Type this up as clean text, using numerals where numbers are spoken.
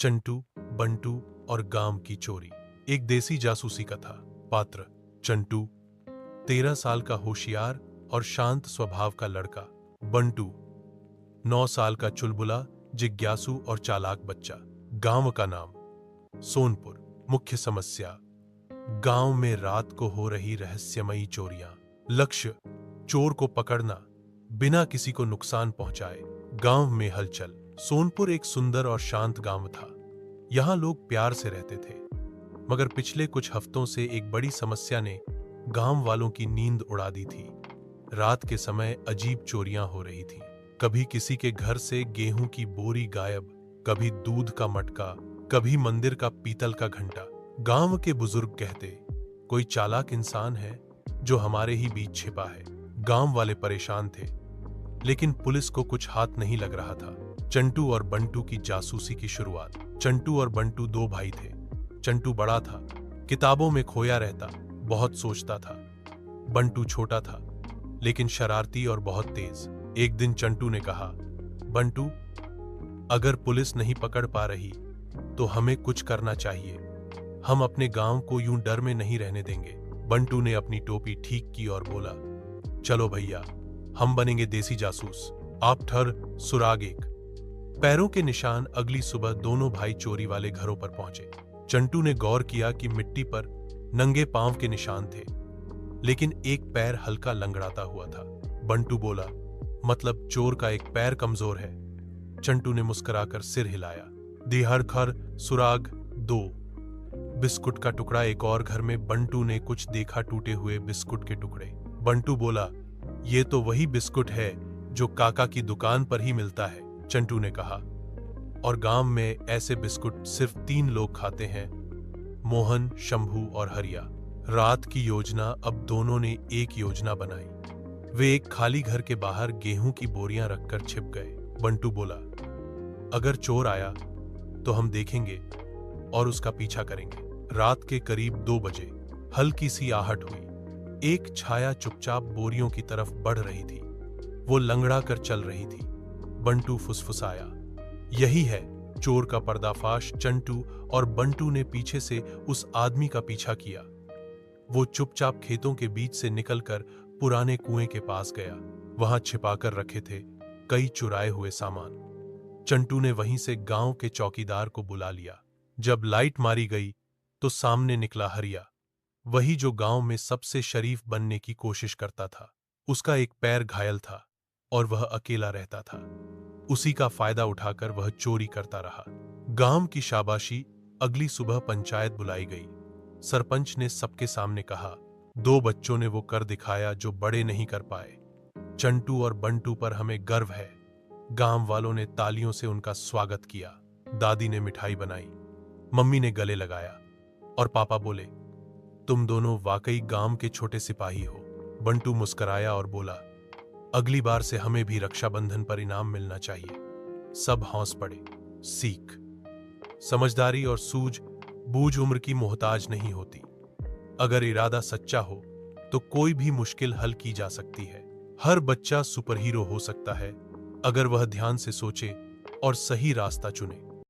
चंटू, बंटू और गांव की चोरी। एक देसी जासूसी कथा। पात्र चंटू, 13 साल का होशियार और शांत स्वभाव का लड़का। बंटू, 9 साल का चुलबुला, जिज्ञासु और चालाक बच्चा। गांव का नाम सोनपुर। मुख्य समस्या, गांव में रात को हो रही रहस्यमयी चोरियां। लक्ष्य, चोर को पकड़ना बिना किसी को नुकसान पहुंचाए। गांव में हलचल। सोनपुर एक सुंदर और शांत गांव था। यहां लोग प्यार से रहते थे, मगर पिछले कुछ हफ्तों से एक बड़ी समस्या ने गांव वालों की नींद उड़ा दी थी। रात के समय अजीब चोरियां हो रही थीं। कभी किसी के घर से गेहूं की बोरी गायब, कभी दूध का मटका, कभी मंदिर का पीतल का घंटा। गांव के बुजुर्ग कहते, कोई चालाक इंसान है जो हमारे ही बीच छिपा है। गांव वाले परेशान थे, लेकिन पुलिस को कुछ हाथ नहीं लग रहा था। चंटू और बंटू की जासूसी की शुरुआत। चंटू और बंटू 2 भाई थे। चंटू बड़ा था, किताबों में खोया रहता, बहुत सोचता था। बंटू छोटा था, लेकिन शरारती और बहुत तेज। एक दिन चंटू ने कहा, बंटू, अगर पुलिस नहीं पकड़ पा रही तो हमें कुछ करना चाहिए। हम अपने गांव को यूं डर में नहीं रहने देंगे। बंटू ने अपनी टोपी ठीक की और बोला, चलो भैया, हम बनेंगे देसी जासूस। आप ठर सुराग एक। पैरों के निशान। अगली सुबह दोनों भाई चोरी वाले घरों पर पहुंचे। चंटू ने गौर किया कि मिट्टी पर नंगे पांव के निशान थे, लेकिन एक पैर हल्का लंगड़ाता हुआ था। बंटू बोला, मतलब चोर का एक पैर कमजोर है। चंटू ने मुस्कुराकर सिर हिलाया। दिहर खर सुराग 2। बिस्कुट का टुकड़ा। एक और घर में बंटू ने कुछ देखा, टूटे हुए बिस्कुट के टुकड़े। बंटू बोला, ये तो वही बिस्कुट है जो काका की दुकान पर ही मिलता है। चंटू ने कहा, और गांव में ऐसे बिस्कुट सिर्फ 3 लोग खाते हैं, मोहन, शंभू और हरिया। रात की योजना। अब दोनों ने एक योजना बनाई। वे एक खाली घर के बाहर गेहूं की बोरियां रखकर छिप गए। बंटू बोला, अगर चोर आया तो हम देखेंगे और उसका पीछा करेंगे। रात के करीब 2 बजे हल्की सी आहट हुई। एक छाया चुपचाप बोरियों की तरफ बढ़ रही थी। वो लंगड़ा कर चल रही थी। बंटू फुसफुसाया, यही है चोर का पर्दाफाश। चंटू और बंटू ने पीछे से उस आदमी का पीछा किया। वो चुपचाप खेतों के बीच से निकलकर पुराने कुएं के पास गया। वहां छिपाकर रखे थे कई चुराए हुए सामान। चंटू ने वहीं से गांव के चौकीदार को बुला लिया। जब लाइट मारी गई तो सामने निकला हरिया, वही जो गांव में सबसे शरीफ बनने की कोशिश करता था। उसका एक पैर घायल था और वह अकेला रहता था। उसी का फायदा उठाकर वह चोरी करता रहा। गांव की शाबाशी। अगली सुबह पंचायत बुलाई गई। सरपंच ने सबके सामने कहा, 2 बच्चों ने वो कर दिखाया जो बड़े नहीं कर पाए। चंटू और बंटू पर हमें गर्व है। गांव वालों ने तालियों से उनका स्वागत किया। दादी ने मिठाई बनाई, मम्मी ने गले लगाया और पापा बोले, तुम दोनों वाकई गांव के छोटे सिपाही हो। बंटू मुस्कुराया और बोला, अगली बार से हमें भी रक्षाबंधन पर इनाम मिलना चाहिए। सब हौस पड़े। सीख, समझदारी और सूझ-बूझ उम्र की मोहताज नहीं होती। अगर इरादा सच्चा हो तो कोई भी मुश्किल हल की जा सकती है। हर बच्चा सुपर हीरो हो सकता है, अगर वह ध्यान से सोचे और सही रास्ता चुने।